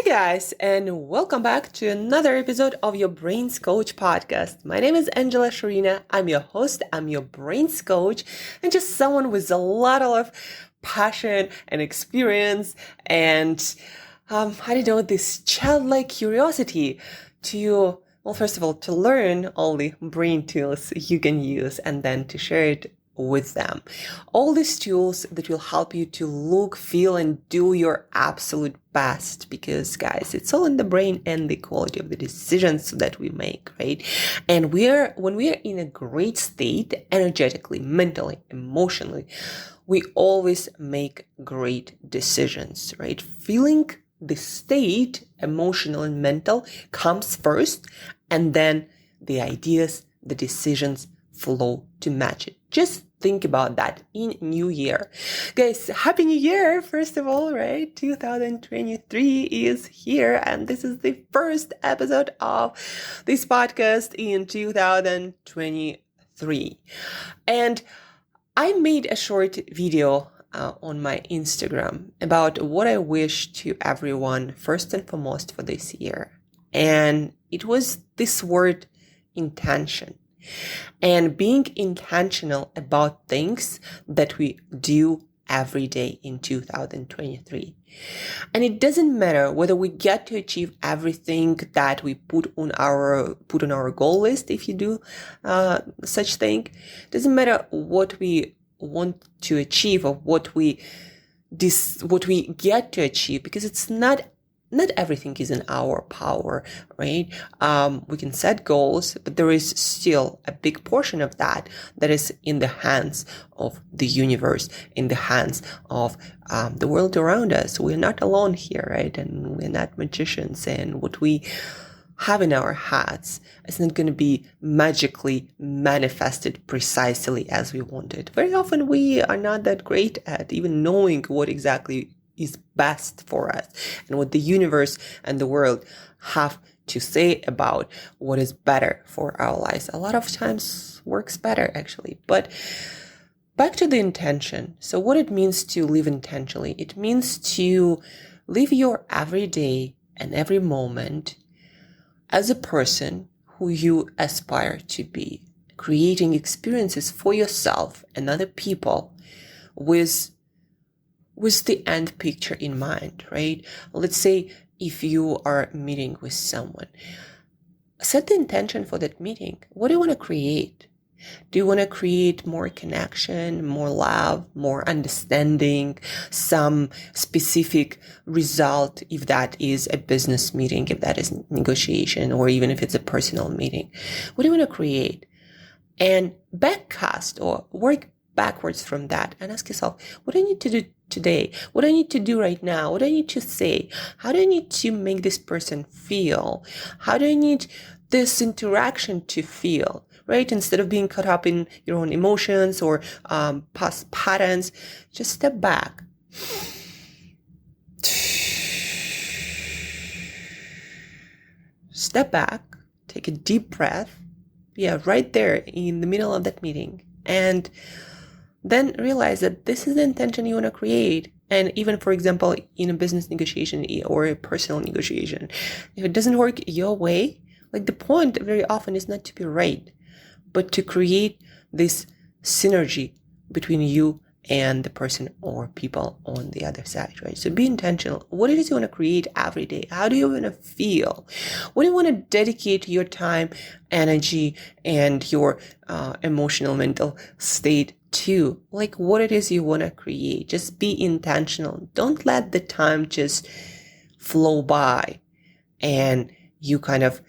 Guys, and welcome back to another episode of your Brains Coach podcast. My name is Shurina. I'm your host, I'm your Brains Coach, and just someone with a lot of passion and experience and, this childlike curiosity to, first of all, to learn all the brain tools you can use and then to share it with them. All these tools that will help you to look, feel, and do your absolute best, because guys, it's all in the brain and the quality of the decisions that we make, right? And when we are in a great state, energetically, mentally, emotionally, we always make great decisions, right? Feeling the state, emotional and mental, comes first, and then the ideas, the decisions flow to match it. Just think about that in New Year. Guys, Happy New Year, first of all, right? 2023 is here, and this is the first episode of this podcast in 2023. And I made a short video on my Instagram about what I wish to everyone, first and foremost, for this year. And it was this word, intention. And being intentional about things that we do every day in 2023. And it doesn't matter whether we get to achieve everything that we put on our goal list, if you do such thing. It doesn't matter what we want to achieve or what we get to achieve, because it's not everything is in our power, right? We can set goals, but there is still a big portion of that is in the hands of the universe, in the hands of the world around us. We're not alone here, right? And we're not magicians. And what we have in our heads is not going to be magically manifested precisely as we want it. Very often we are not that great at even knowing what exactly is best for us and what the universe and the world have to say about what is better for our lives. A lot of times works better, actually. But back to the intention. So what it means to live intentionally, it means to live your everyday and every moment as a person who you aspire to be, creating experiences for yourself and other people with the end picture in mind, right? Let's say if you are meeting with someone, set the intention for that meeting. What do you want to create? Do you want to create more connection, more love, more understanding, some specific result, if that is a business meeting, if that is negotiation, or even if it's a personal meeting? What do you want to create? And backcast or work backwards from that and ask yourself, what do I need to do today? What do I need to do right now? What do I need to say? How do I need to make this person feel? How do I need this interaction to feel, right? Instead of being caught up in your own emotions or past patterns, just step back. Step back, take a deep breath. Yeah, right there in the middle of that meeting. And then realize that this is the intention you want to create. And even, for example, in a business negotiation or a personal negotiation, if it doesn't work your way, like the point very often is not to be right, but to create this synergy between you and the person or people on the other side, right? So be intentional. What it is you want to create every day? How do you want to feel? What do you want to dedicate your time, energy, and your emotional, mental state to? Like what it is you want to create. Just be intentional. Don't let the time just flow by and you kind of,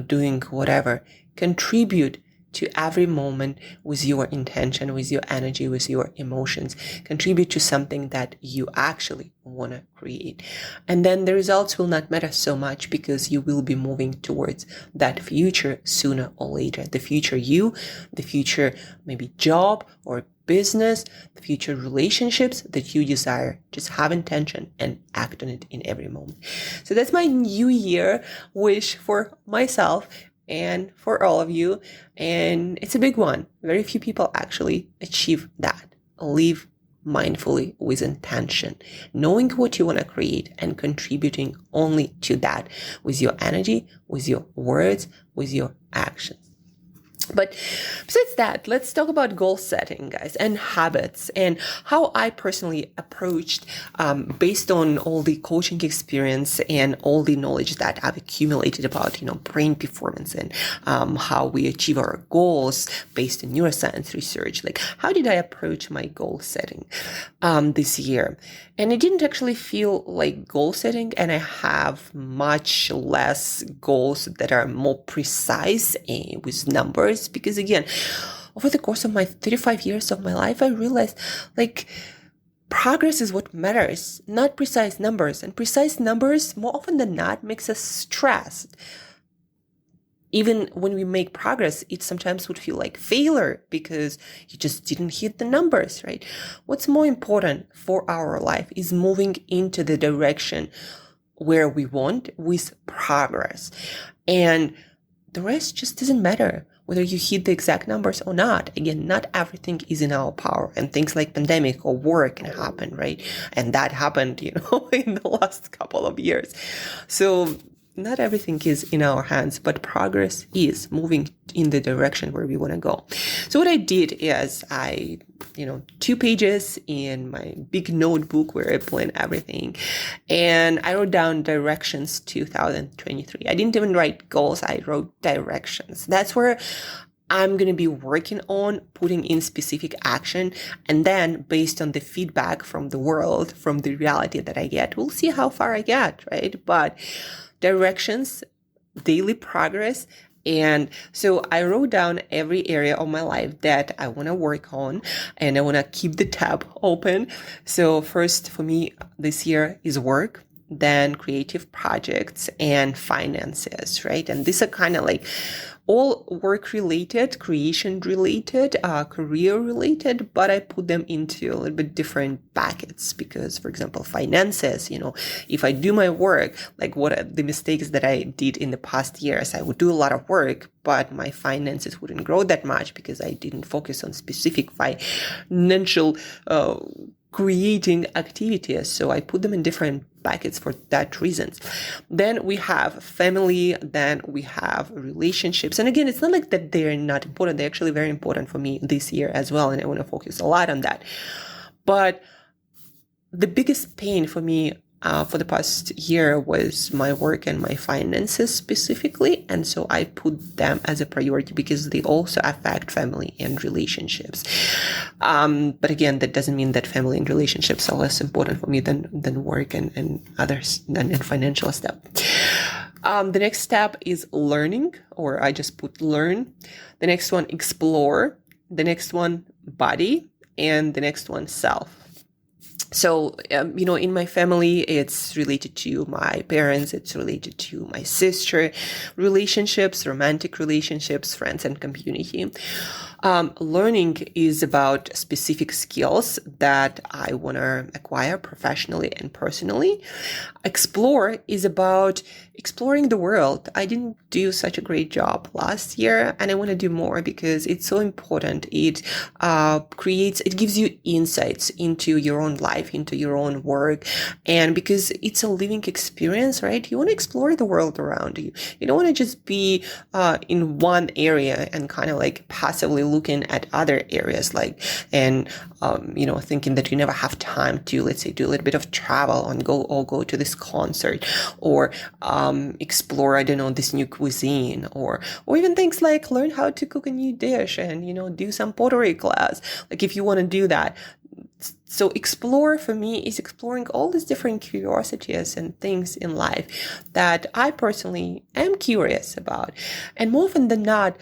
doing whatever. Contribute to every moment with your intention, with your energy, with your emotions. Contribute to something that you actually want to create. And then the results will not matter so much, because you will be moving towards that future sooner or later. The future you, the future maybe job or business, the future relationships that you desire. Just have intention and act on it in every moment. So that's my New Year wish for myself and for all of you. And it's a big one. Very few people actually achieve that. Live mindfully with intention, knowing what you want to create and contributing only to that with your energy, with your words, with your actions. But besides that, let's talk about goal setting, guys, and habits, and how I personally approached, based on all the coaching experience and all the knowledge that I've accumulated about, brain performance and how we achieve our goals based on neuroscience research. Like, how did I approach my goal setting this year? And it didn't actually feel like goal setting, and I have much less goals that are more precise with numbers, because again, over the course of my 35 years of my life, I realized progress is what matters, not precise numbers. And precise numbers, more often than not, makes us stressed. Even when we make progress, it sometimes would feel like failure because you just didn't hit the numbers, right? What's more important for our life is moving into the direction where we want with progress. And the rest just doesn't matter whether you hit the exact numbers or not. Again, not everything is in our power, and things like pandemic or war can happen, right? And that happened, in the last couple of years. So not everything is in our hands, but progress is moving in the direction where we want to go. So what I did is 2 pages in my big notebook where I plan everything, and I wrote down directions 2023. I didn't even write goals. I wrote directions. That's where I'm going to be working on putting in specific action. And then based on the feedback from the world, from the reality that I get, we'll see how far I get, right? But directions, daily progress. And so I wrote down every area of my life that I want to work on, and I want to keep the tab open. So first for me this year is work, then creative projects and finances, right? And these are kind of like all work related, creation related, career related, but I put them into a little bit different buckets because, for example, finances, if I do my work, like what are the mistakes that I did in the past years, I would do a lot of work, but my finances wouldn't grow that much because I didn't focus on specific financial creating activities. So I put them in different buckets for that reasons. Then we have family, then we have relationships. And again, it's not like that they're not important. They're actually very important for me this year as well. And I want to focus a lot on that. But the biggest pain for me for the past year was my work and my finances specifically. And so I put them as a priority because they also affect family and relationships. But again, that doesn't mean that family and relationships are less important for me than work and others and financial stuff. The next step is learning, or I just put learn. The next one, explore. The next one, body. And the next one, self. So, in my family, it's related to my parents, it's related to my sister, relationships, romantic relationships, friends, and community. Learning is about specific skills that I want to acquire professionally and personally. Explore is about exploring the world. I didn't do such a great job last year, and I want to do more because it's so important. It gives you insights into your own life, into your own work, and because it's a living experience, right? You want to explore the world around you. You don't want to just be in one area and kind of like passively looking at other areas, thinking that you never have time to, let's say, do a little bit of travel and go to this concert or explore, this new cuisine or even things like learn how to cook a new dish and, do some pottery class. Like if you want to do that. So explore for me is exploring all these different curiosities and things in life that I personally am curious about. And more often than not,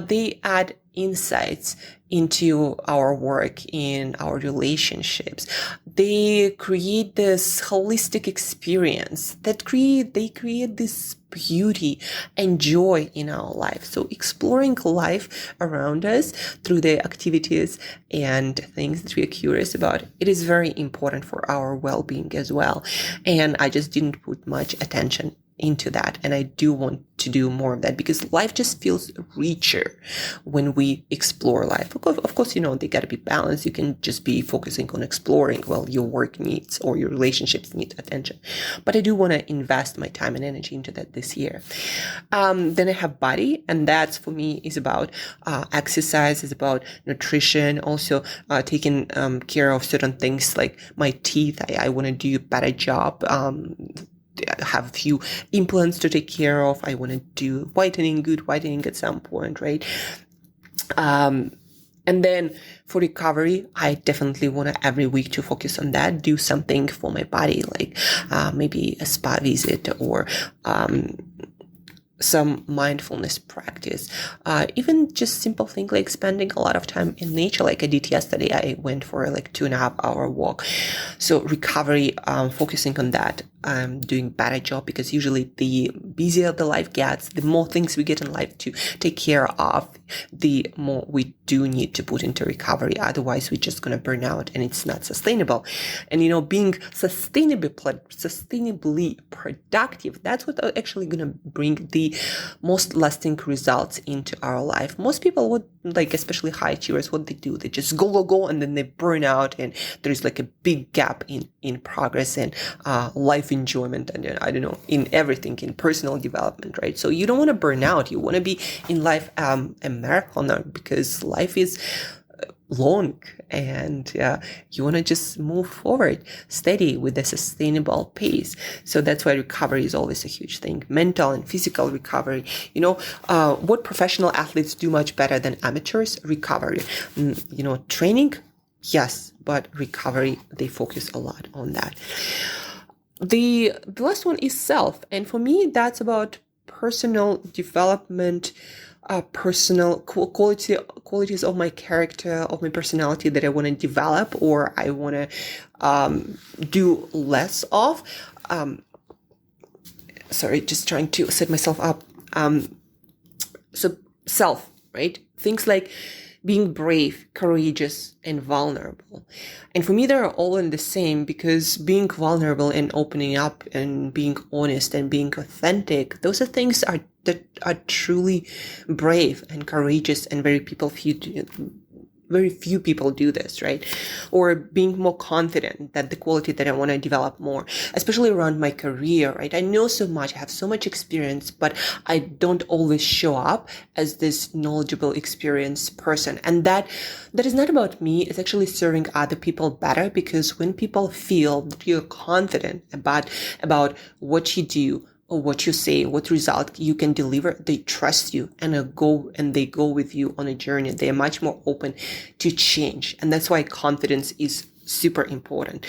they add insights into our work, in our relationships. They create this holistic experience they create this beauty and joy in our life. So exploring life around us through the activities and things that we are curious about, it is very important for our well-being as well. And I just didn't put much attention into that. And I do want to do more of that because life just feels richer when we explore life. Of course, they got to be balanced. You can just be focusing on exploring while your work needs or your relationships need attention. But I do want to invest my time and energy into that this year. Then I have body, and that's for me is about exercise, is about nutrition, also taking care of certain things like my teeth. I want to do a better job. I have a few implants to take care of. I want to do good whitening at some point, right? And then for recovery, I definitely want to every week to focus on that, do something for my body, like maybe a spa visit or some mindfulness practice, even just simple things like spending a lot of time in nature. Like I did yesterday, I went for like 2.5-hour walk. So recovery, focusing on that, doing better job, because usually the busier the life gets, the more things we get in life to take care of, the more we do need to put into recovery. Otherwise, we're just going to burn out and it's not sustainable. And, being sustainably productive, that's what actually going to bring the most lasting results into our life. Most people would, like, especially high achievers, what they do, they just go, and then they burn out, and there's like a big gap in progress and life enjoyment, and I don't know, in everything, in personal development, right? So you don't want to burn out. You want to be in life a marathoner, because life is long, and you want to just move forward steady with a sustainable pace. So that's why recovery is always a huge thing. Mental and physical recovery. What professional athletes do much better than amateurs? Recovery. Training, yes, but recovery, they focus a lot on that. The last one is self, and for me, that's about personal development, personal qualities of my character, of my personality that I want to develop or I want to do less of. Just trying to set myself up. So self, right? Things like being brave, courageous, and vulnerable. And for me, they're all in the same, because being vulnerable and opening up and being honest and being authentic, those are things that are truly brave and courageous, and very few people do this, right? Or being more confident, that the quality that I want to develop more, especially around my career, right? I know so much, I have so much experience, but I don't always show up as this knowledgeable, experienced person. And that is not about me. It's actually serving other people better, because when people feel that you're confident about what you do, or what you say, what result you can deliver, they trust you and they go with you on a journey. They are much more open to change. And that's why confidence is super important.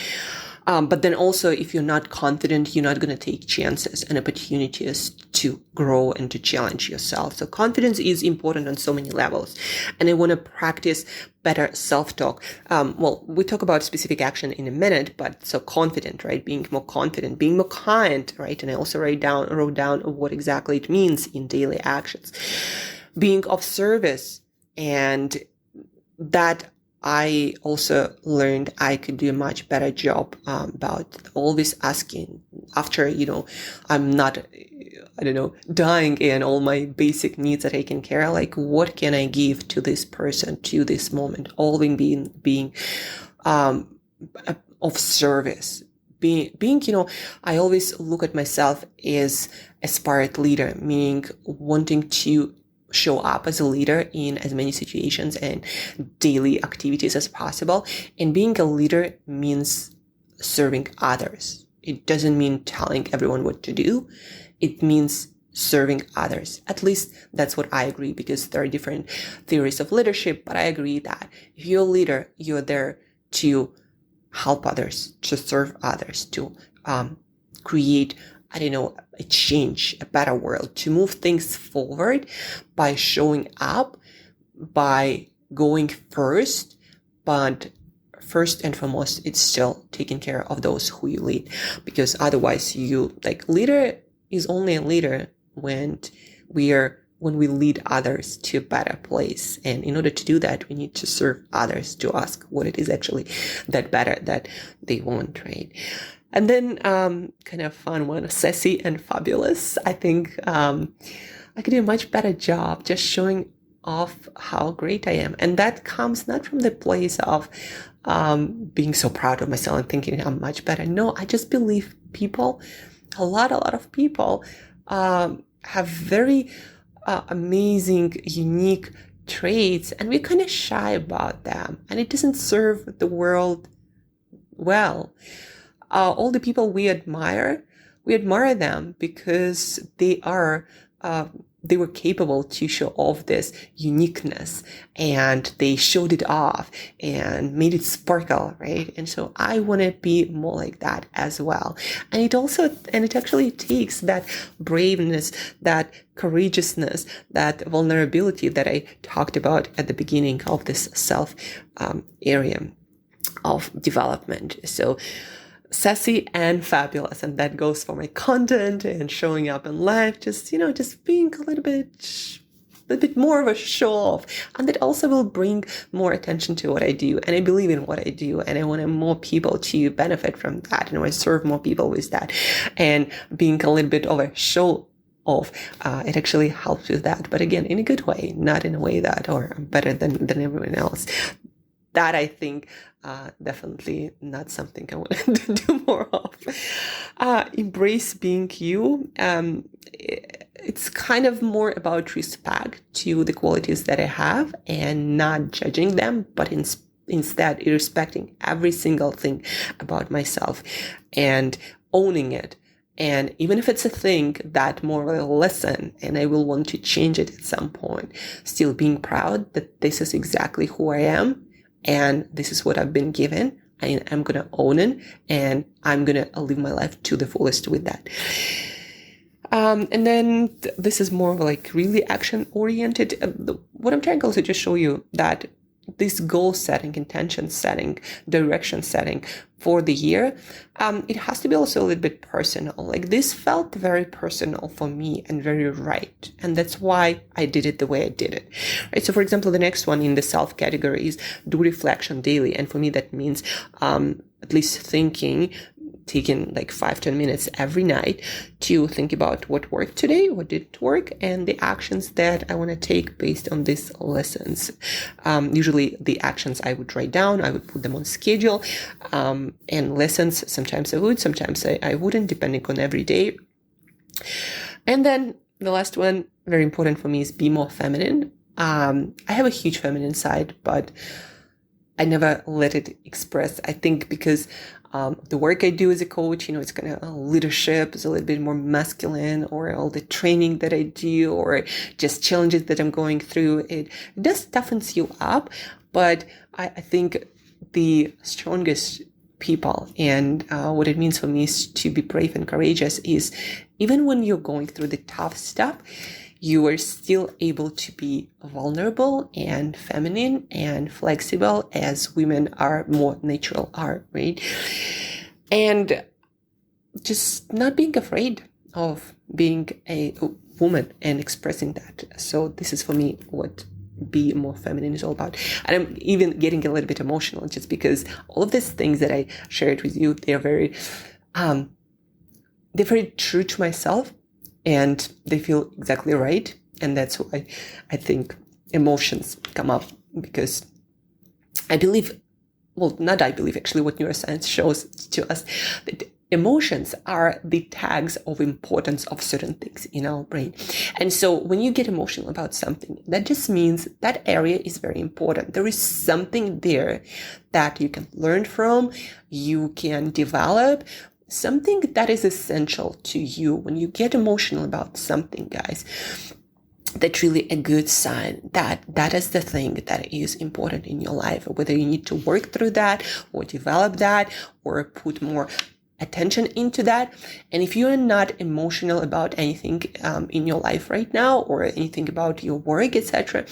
But then also, if you're not confident, you're not going to take chances and opportunities to grow and to challenge yourself. So confidence is important on so many levels. And I want to practice better self-talk. We talk about specific action in a minute, but so confident, right? Being more confident, being more kind, right? And I also wrote down what exactly it means in daily actions. Being of service, and that I also learned I could do a much better job about always asking after, I'm not, dying and all my basic needs are taken care of. Like, what can I give to this person, to this moment? All being of service. Being, I always look at myself as a spirit leader, meaning wanting to show up as a leader in as many situations and daily activities as possible. And being a leader means serving others. It doesn't mean telling everyone what to do. It means serving others. At least that's what I agree, because there are different theories of leadership, but I agree that if you're a leader, you're there to help others, to serve others, to create a change, a better world, to move things forward by showing up, by going first. But first and foremost, it's still taking care of those who you lead, because otherwise leader is only a leader when we lead others to a better place. And in order to do that, we need to serve others, to ask what it is actually that better that they want, right? And then kind of fun one, sassy and fabulous. I think I could do a much better job just showing off how great I am. And that comes not from the place of being so proud of myself and thinking I'm much better. No, I just believe people, a lot of people have very amazing, unique traits, and we're kind of shy about them. And it doesn't serve the world well. All the people we admire them because they were capable to show off this uniqueness, and they showed it off and made it sparkle, right? And so I want to be more like that as well. And it actually takes that braveness, that courageousness, that vulnerability that I talked about at the beginning of this self area of development. So sassy and fabulous, and that goes for my content and showing up in life, just being a little bit more of a show off, and that also will bring more attention to what I do, and I believe in what I do, and I want more people to benefit from that, and I want to serve more people with that, and being a little bit of a show off, it actually helps with that, but again, in a good way, not in a way that, or better than everyone else. That I think definitely not something I want to do more of. Embrace being you. It's kind of more about respect to the qualities that I have and not judging them, but instead respecting every single thing about myself and owning it. And even if it's a thing that more of a lesson and I will want to change it at some point, still being proud that this is exactly who I am. And this is what I've been given. I'm going to own it, and I'm going to live my life to the fullest with that. And then this is more of like really action oriented. What I'm trying to also just show you that this goal setting, intention setting, direction setting for the year, it has to be also a little bit personal. Like this felt very personal for me and very right. And that's why I did it the way I did it. Right. So for example, the next one in the self category is do reflection daily. And for me, that means at least taking like 5-10 minutes every night to think about what worked today, what didn't work, and the actions that I want to take based on these lessons. Usually the actions I would write down, I would put them on schedule, and lessons, sometimes I would, sometimes I wouldn't, depending on every day. And then the last one, very important for me, is be more feminine. I have a huge feminine side, but I never let it express. I think because the work I do as a coach, it's kind of leadership is a little bit more masculine, or all the training that I do, or just challenges that I'm going through. It does toughens you up, but I think the strongest people and what it means for me is to be brave and courageous is even when you're going through the tough stuff, you are still able to be vulnerable and feminine and flexible as women are more natural are, right? And just not being afraid of being a woman and expressing that. So this is for me what be more feminine is all about. And I'm even getting a little bit emotional just because all of these things that I shared with you, they're very true to myself. And they feel exactly right. And that's why I think emotions come up, because I believe, what neuroscience shows to us, that emotions are the tags of importance of certain things in our brain. And so when you get emotional about something, that just means that area is very important. There is something there that you can learn from, you can develop, something that is essential to you. When you get emotional about something, guys, that's really a good sign that that is the thing that is important in your life, whether you need to work through that or develop that or put more attention into that. And if you're not emotional about anything in your life right now, or anything about your work, etc.,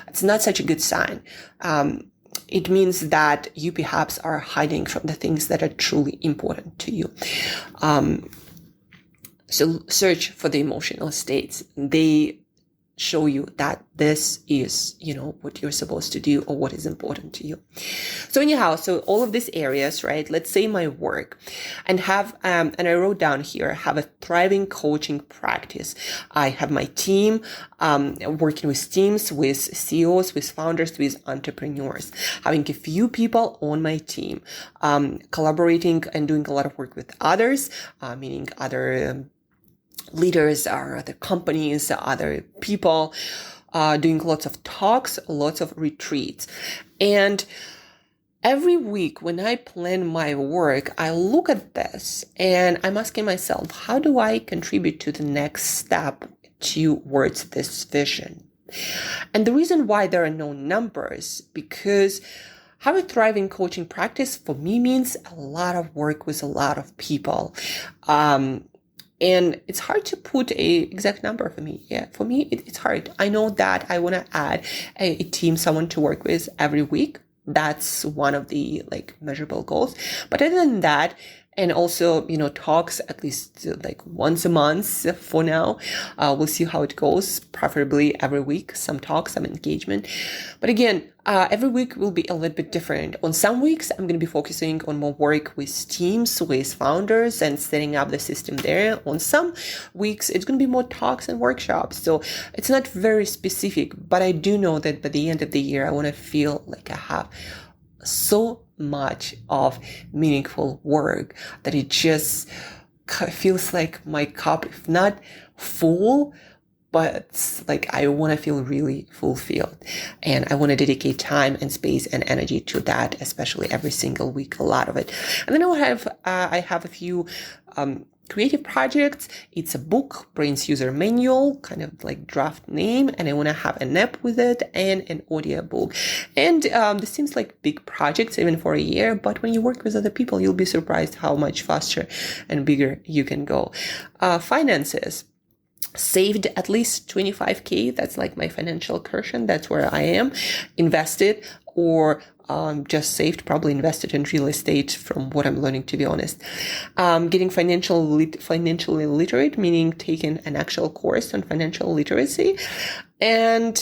it's not such a good sign. It means that you perhaps are hiding from the things that are truly important to you. So search for the emotional states. They show you that this is, what you're supposed to do or what is important to you. So anyhow, so all of these areas, right? Let's say my work and and I wrote down here, have a thriving coaching practice. I have my team, working with teams, with CEOs, with founders, with entrepreneurs, having a few people on my team, collaborating and doing a lot of work with others, meaning other leaders or other companies, other people, doing lots of talks, lots of retreats. And every week when I plan my work, I look at this and I'm asking myself, how do I contribute to the next step towards this vision? And the reason why there are no numbers, because have a thriving coaching practice for me means a lot of work with a lot of people. And it's hard to put a exact number for me. Yeah, for me, it's hard. I know that I want to add a team, someone to work with every week. That's one of the measurable goals. But other than that, and also, talks at least once a month for now. We'll see how it goes, preferably every week, some talks, some engagement. But again, every week will be a little bit different. On some weeks, I'm going to be focusing on more work with teams, with founders and setting up the system there. On some weeks, it's going to be more talks and workshops. So it's not very specific, but I do know that by the end of the year, I want to feel like I have so much of meaningful work that it just feels like my cup, if not full, but I want to feel really fulfilled, and I want to dedicate time and space and energy to that, especially every single week, a lot of it. And then I have a few creative projects. It's a book, Brains User Manual, kind of draft name, and I want to have an app with it and an audio book. And this seems like big projects even for a year, but when you work with other people, you'll be surprised how much faster and bigger you can go. Finances. Saved at least 25K. That's my financial cushion. That's where I am. Invested or just saved, probably invested in real estate from what I'm learning, to be honest. Getting financially literate, meaning taking an actual course on financial literacy, and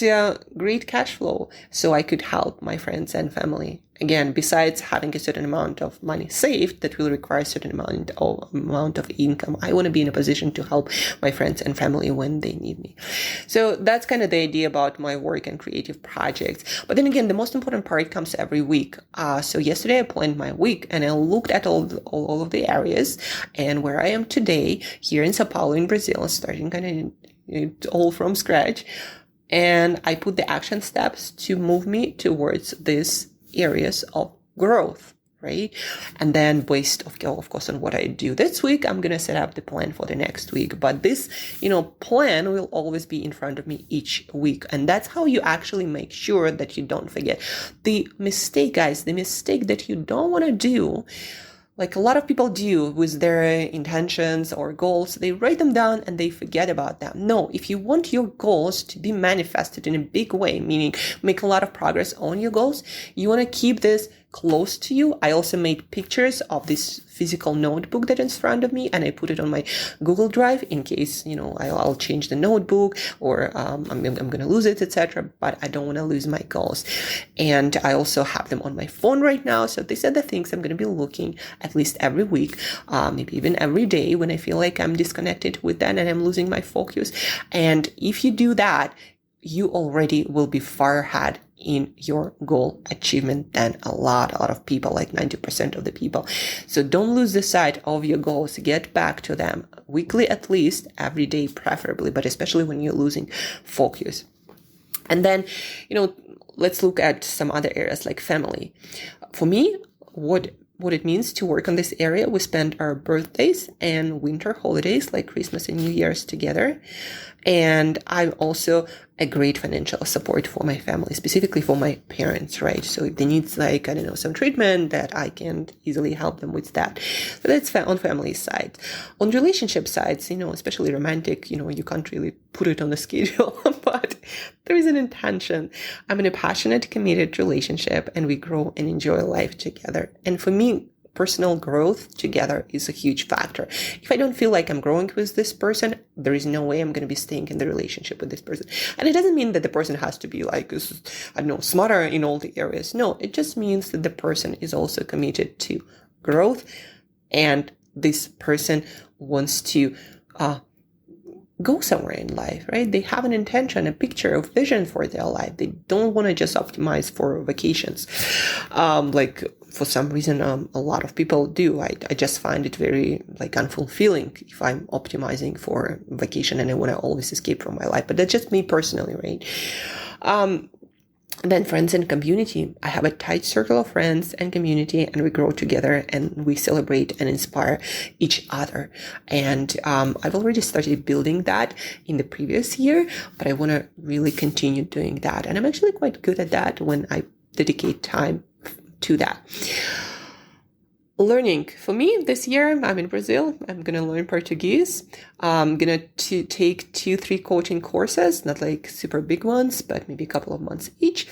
great cash flow so I could help my friends and family. Again, besides having a certain amount of money saved that will require a certain amount of income, I want to be in a position to help my friends and family when they need me. So that's kind of the idea about my work and creative projects. But then again, the most important part comes every week. So yesterday I planned my week and I looked at all of the areas and where I am today here in Sao Paulo in Brazil, starting kind of all from scratch. And I put the action steps to move me towards this areas of growth, right? And then based of course on what I do this week, I'm going to set up the plan for the next week. But this, plan will always be in front of me each week. And that's how you actually make sure that you don't forget. The mistake, guys, the mistake that you don't want to do, like a lot of people do with their intentions or goals, they write them down and they forget about them. No, if you want your goals to be manifested in a big way, meaning make a lot of progress on your goals, you want to keep this close to you. I also made pictures of this physical notebook that is in front of me, and I put it on my Google Drive in case, I'll change the notebook or I'm going to lose it, etc. But I don't want to lose my goals. And I also have them on my phone right now. So these are the things I'm going to be looking at least every week, maybe even every day when I feel like I'm disconnected with that and I'm losing my focus. And if you do that, you already will be far ahead in your goal achievement than a lot of people, like 90% of the people. So don't lose the sight of your goals. Get back to them weekly, at least every day, preferably, but especially when you're losing focus. And then, let's look at some other areas like family. For me, what it means to work on this area, we spend our birthdays and winter holidays like Christmas and New Year's together. And I'm also a great financial support for my family, specifically for my parents, right? So if they need some treatment, that I can easily help them with that. So that's on family side. On relationship sides, especially romantic, you can't really put it on the schedule, but there is an intention. I'm in a passionate, committed relationship and we grow and enjoy life together. And for me, personal growth together is a huge factor. If I don't feel like I'm growing with this person, there is no way I'm going to be staying in the relationship with this person. And it doesn't mean that the person has to be like, I don't know, smarter in all the areas. No, it just means that the person is also committed to growth, and this person wants to go somewhere in life, right? They have an intention, a picture, a vision for their life. They don't want to just optimize for vacations. Like for some reason, a lot of people do. I just find it very like unfulfilling if I'm optimizing for vacation and I want to always escape from my life. But that's just me personally, right? Then friends and community. I have a tight circle of friends and community, and we grow together and we celebrate and inspire each other. And I've already started building that in the previous year, but I want to really continue doing that. And I'm actually quite good at that when I dedicate time to that. Learning. For me, this year, I'm in Brazil. I'm going to learn Portuguese. I'm going to take 2-3 coaching courses, not like super big ones, but maybe a couple of months each.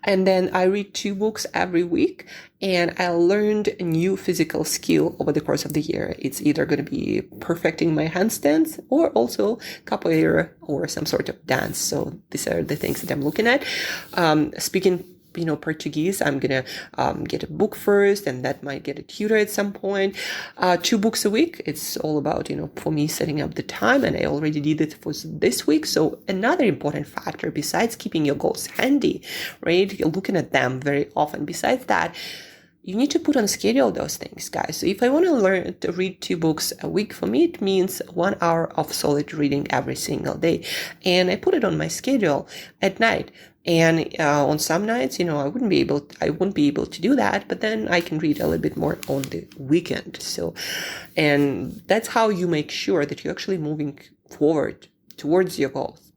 And then I read 2 books every week, and I learned a new physical skill over the course of the year. It's either going to be perfecting my handstands or also capoeira or some sort of dance. So these are the things that I'm looking at. Speaking Portuguese, I'm going to get a book first, and that might get a tutor at some point. 2 books a week. It's all about, for me, setting up the time, and I already did it for this week. So another important factor, besides keeping your goals handy, right? You're looking at them very often. Besides that, you need to put on schedule those things, guys. So if I want to learn to read 2 books a week, for me, it means 1 hour of solid reading every single day. And I put it on my schedule at night. And on some nights, I wouldn't be able to do that, but then I can read a little bit more on the weekend. So, and that's how you make sure that you're actually moving forward towards your goals.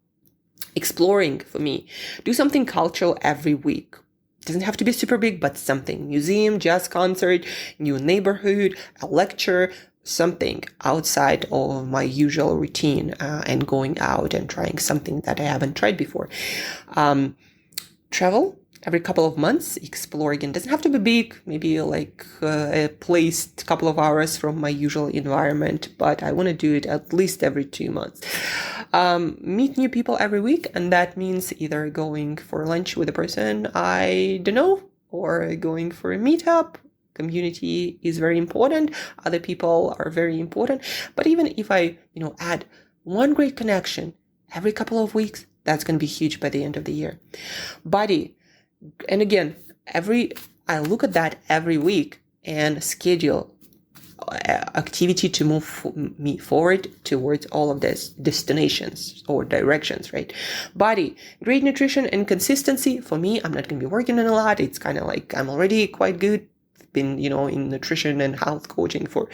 Exploring, for me, do something cultural every week. It doesn't have to be super big, but something. Museum, jazz concert, new neighborhood, a lecture, something outside of my usual routine, and going out and trying something that I haven't tried before. Travel every couple of months, explore again. Doesn't have to be big, maybe like a place a couple of hours from my usual environment, but I want to do it at least every 2 months. Meet new people every week, and that means either going for lunch with a person I don't know, or going for a meetup. Community is very important. Other people are very important. But even if I, add 1 great connection every couple of weeks, that's going to be huge by the end of the year. Body. And again, I look at that every week and schedule activity to move me forward towards all of these destinations or directions, right? Body, great nutrition and consistency. For me, I'm not going to be working on a lot. It's kind of like I'm already quite good. Been, in nutrition and health coaching for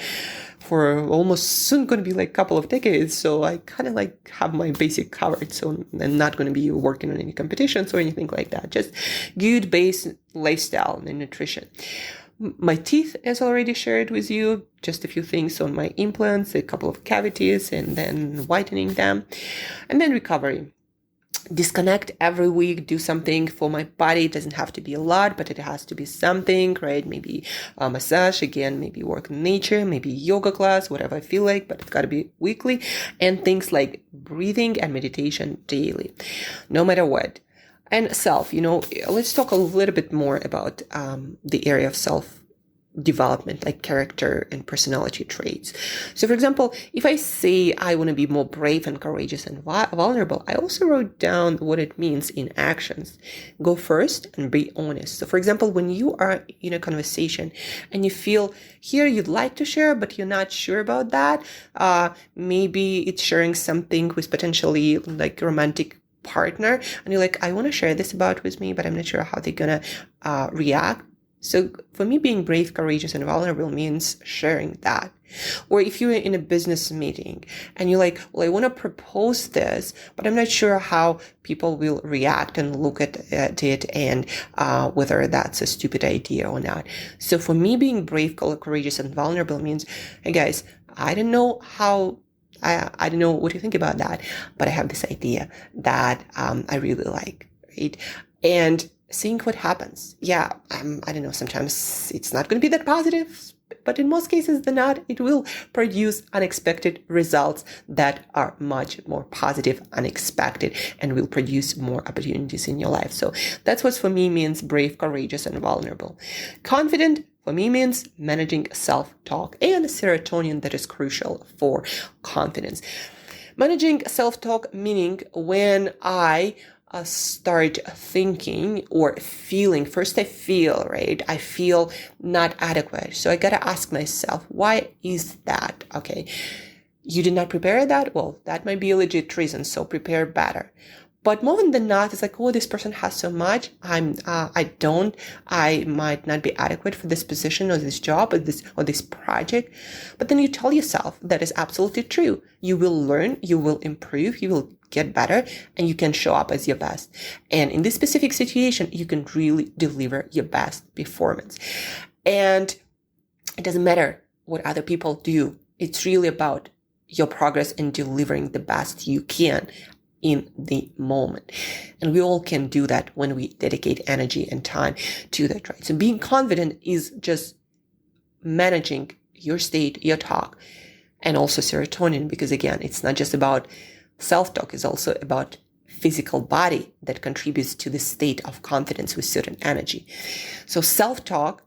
almost soon going to be like a couple of decades. So I kind of like have my basic covered. So I'm not going to be working on any competitions or anything like that. Just good base lifestyle and nutrition. My teeth, as already shared with you, just a few things on my implants, a couple of cavities, and then whitening them. And then recovery. Disconnect every week, do something for my body. It doesn't have to be a lot, but it has to be something, right? Maybe a massage, again, maybe work in nature, maybe yoga class, whatever I feel like, but it's got to be weekly. And things like breathing and meditation daily, no matter what. And self, let's talk a little bit more about the area of self-development, like character and personality traits. So for example, if I say I want to be more brave and courageous and vulnerable, I also wrote down what it means in actions. Go first and be honest. So for example, when you are in a conversation and you feel here you'd like to share, but you're not sure about that, maybe it's sharing something with potentially like romantic partner, and you're like, I want to share this about with me, but I'm not sure how they're gonna react. So for me, being brave, courageous, and vulnerable means sharing that. Or if you're in a business meeting and you're like, well, I want to propose this, but I'm not sure how people will react and look at it and whether that's a stupid idea or not. So for me, being brave, courageous, and vulnerable means, hey guys, I don't know what you think about that, but I have this idea that I really like, right? And seeing what happens. Yeah, I don't know, sometimes it's not going to be that positive. but in most cases than not, it will produce unexpected results that are much more positive, unexpected, and will produce more opportunities in your life. So that's what for me means brave, courageous, and vulnerable. Confident for me means managing self-talk and serotonin that is crucial for confidence. Managing self-talk meaning when I start thinking or feeling, first I feel, right? I feel not adequate. So I got to ask myself, why is that? Okay. You did not prepare that? Well, that might be a legit reason. So prepare better. But more than not, it's like, oh, this person has so much. I might not be adequate for this position or this job or this project. But then you tell yourself that is absolutely true. You will learn, you will improve, you will get better, and you can show up as your best. And in this specific situation, you can really deliver your best performance. And it doesn't matter what other people do. It's really about your progress and delivering the best you can in the moment. And we all can do that when we dedicate energy and time to that, right? So being confident is just managing your state, your talk, and also serotonin, because again, it's not just about self-talk, it's also about physical body that contributes to the state of confidence with certain energy. So self-talk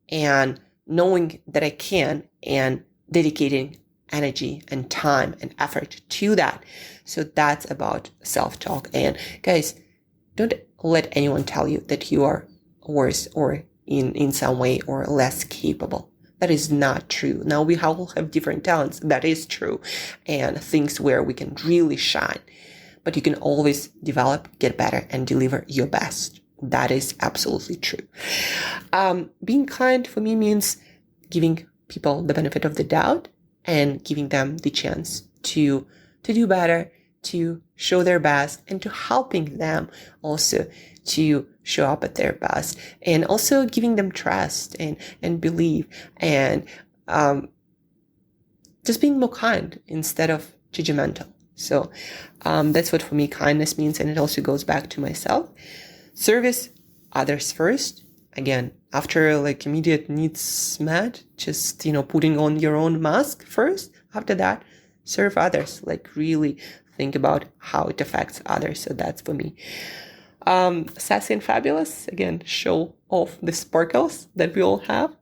and knowing that I can and dedicating energy and time and effort to that. So that's about self-talk. And guys, don't let anyone tell you that you are worse or in some way or less capable. That is not true. Now we all have different talents. That is true. And things where we can really shine. But you can always develop, get better, and deliver your best. That is absolutely true. Being kind for me means giving people the benefit of the doubt and giving them the chance to do better, to show their best, and to helping them also to show up at their best, and also giving them trust and belief, and just being more kind instead of judgmental. So that's what for me kindness means, and it also goes back to myself. Service, others first. Again, after like immediate needs met, just, putting on your own mask first. After that, serve others, like really think about how it affects others. So that's for me. Sassy and fabulous, again, show off the sparkles that we all have.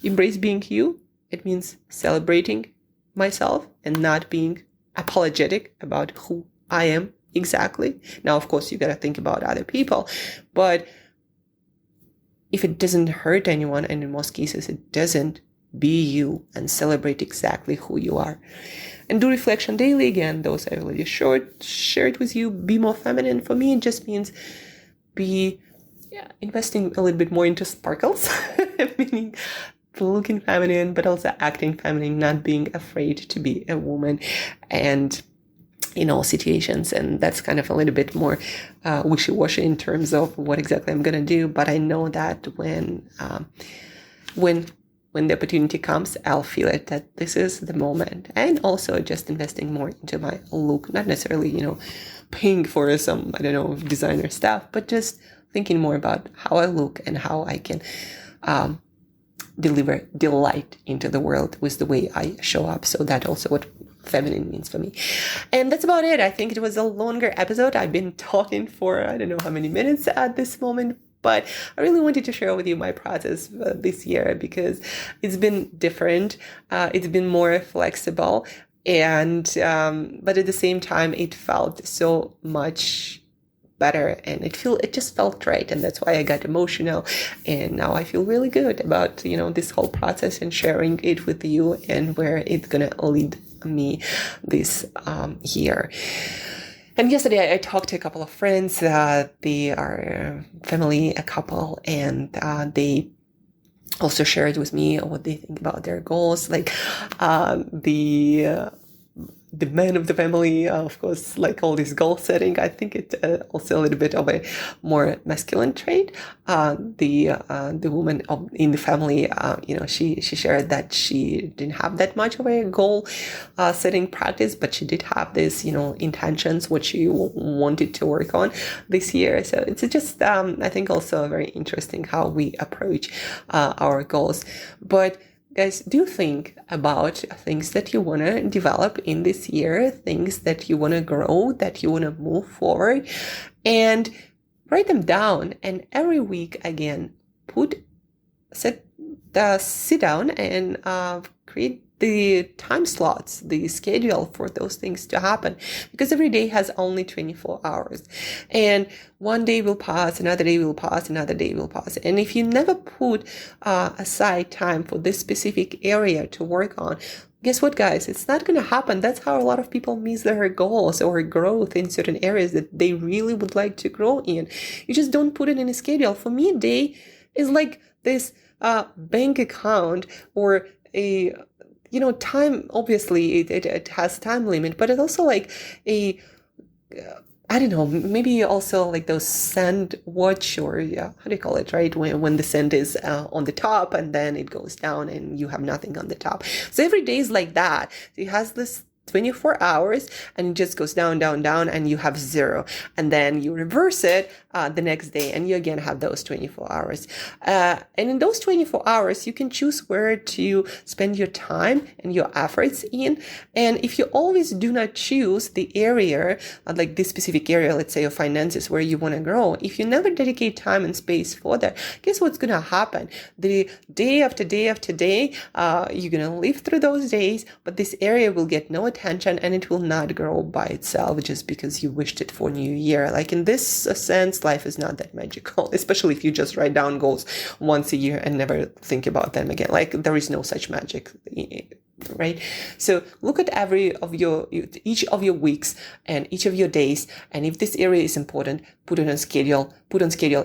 Embrace being you. It means celebrating myself and not being apologetic about who I am exactly. Now, of course, you got to think about other people, but if it doesn't hurt anyone, and in most cases it doesn't, be you and celebrate exactly who you are. And do reflection daily. Again, those I already shared with you. Be more feminine. For me, it just means investing a little bit more into sparkles, meaning looking feminine, but also acting feminine, not being afraid to be a woman, and in all situations. And that's kind of a little bit more wishy-washy in terms of what exactly I'm going to do. But I know that when the opportunity comes, I'll feel it, that this is the moment. And also just investing more into my look, not necessarily, paying for some, designer stuff, but just thinking more about how I look and how I can deliver delight into the world with the way I show up. So that also what feminine means for me. And that's about it. I think it was a longer episode. I've been talking for I don't know how many minutes at this moment, but I really wanted to share with you my process this year, because it's been different. It's been more flexible, and but at the same time, it felt so much better, and it just felt right. And that's why I got emotional, and now I feel really good about this whole process and sharing it with you and where it's gonna lead me this year. And yesterday I talked to a couple of friends. They are family, a couple, and they also shared with me what they think about their goals. Like the man of the family, of course, like all this goal setting, I think it's also a little bit of a more masculine trait. The woman in the family, she shared that she didn't have that much of a goal setting practice, but she did have this, intentions, what she wanted to work on this year. So it's just, I think also very interesting how we approach our goals. But guys, do think about things that you want to develop in this year, things that you want to grow, that you want to move forward, and write them down. And every week, again, sit down and create the time slots, the schedule for those things to happen, because every day has only 24 hours, and one day will pass, another day will pass, another day will pass. And if you never put aside time for this specific area to work on, guess what, guys? It's not going to happen. That's how a lot of people miss their goals or growth in certain areas that they really would like to grow in. You just don't put it in a schedule. For me, a day is like this bank account, or a time. Obviously it has time limit, but it's also like a I don't know, maybe also like those sand watch, or how do you call it, right? When the sand is on the top and then it goes down and you have nothing on the top. So every day is like that. So it has this 24 hours and it just goes down, down, down, and you have 0. And then you reverse it the next day and you again have those 24 hours. And in those 24 hours, you can choose where to spend your time and your efforts in. And if you always do not choose the area, like this specific area, let's say your finances, where you want to grow, if you never dedicate time and space for that, guess what's going to happen? The day after day after day, you're going to live through those days, but this area will get no attention and it will not grow by itself just because you wished it for New Year. Like in this sense, life is not that magical, especially if you just write down goals once a year and never think about them again. Like there is no such magic, right? So look at each of your weeks and each of your days, and if this area is important, put on schedule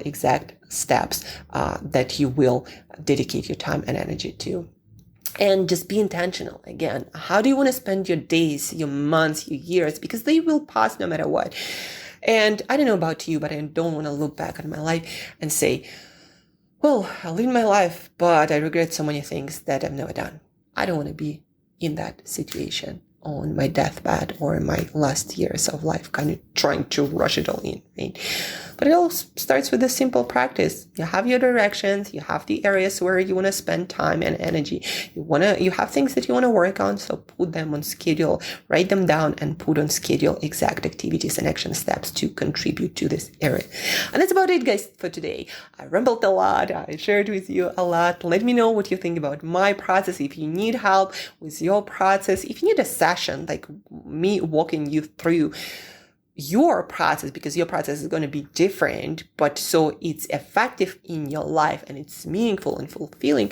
exact steps that you will dedicate your time and energy to. And just be intentional. Again, how do you want to spend your days, your months, your years? Because they will pass no matter what. And I don't know about you, but I don't want to look back on my life and say, well, I lived my life, but I regret so many things that I've never done. I don't want to be in that situation on my deathbed or in my last years of life, kind of trying to rush it all in, right? But it all starts with a simple practice. You have your directions, you have the areas where you want to spend time and energy. You have things that you want to work on, so put them on schedule, write them down, and put on schedule exact activities and action steps to contribute to this area. And that's about it, guys, for today. I rambled a lot, I shared with you a lot. Let me know what you think about my process. If you need help with your process, if you need a session like me walking you through your process, because your process is going to be different, but so it's effective in your life and it's meaningful and fulfilling,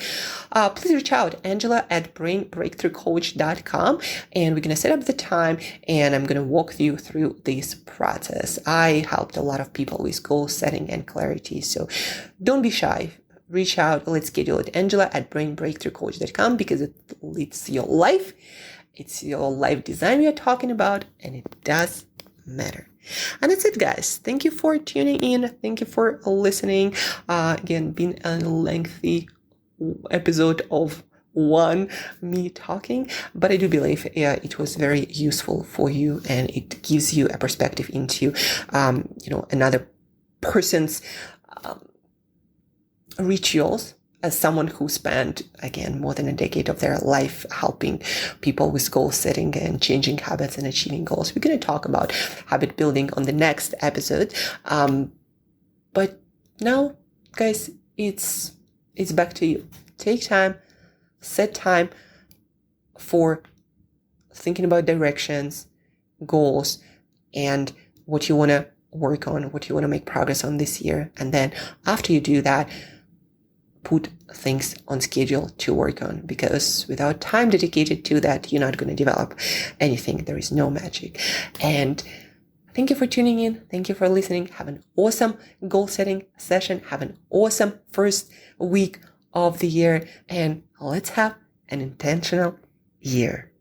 please reach out, Angela@brainbreakthroughcoach.com, and we're going to set up the time and I'm going to walk you through this process. I helped a lot of people with goal setting and clarity, so don't be shy. Reach out, let's schedule it, Angela@brainbreakthroughcoach.com, because it's your life. It's your life design we are talking about, and it does matter. And that's it, guys. Thank you for tuning in. Thank you for listening. Again, been a lengthy episode of me talking, but I do believe it was very useful for you, and it gives you a perspective into another person's rituals, as someone who spent, again, more than a decade of their life helping people with goal setting and changing habits and achieving goals. We're going to talk about habit building on the next episode. But now, guys, it's back to you. Take time, set time for thinking about directions, goals, and what you want to work on, what you want to make progress on this year. And then after you do that, put things on schedule to work on, because without time dedicated to that, you're not going to develop anything. There is no magic. And thank you for tuning in. Thank you for listening. Have an awesome goal setting session. Have an awesome first week of the year, and let's have an intentional year.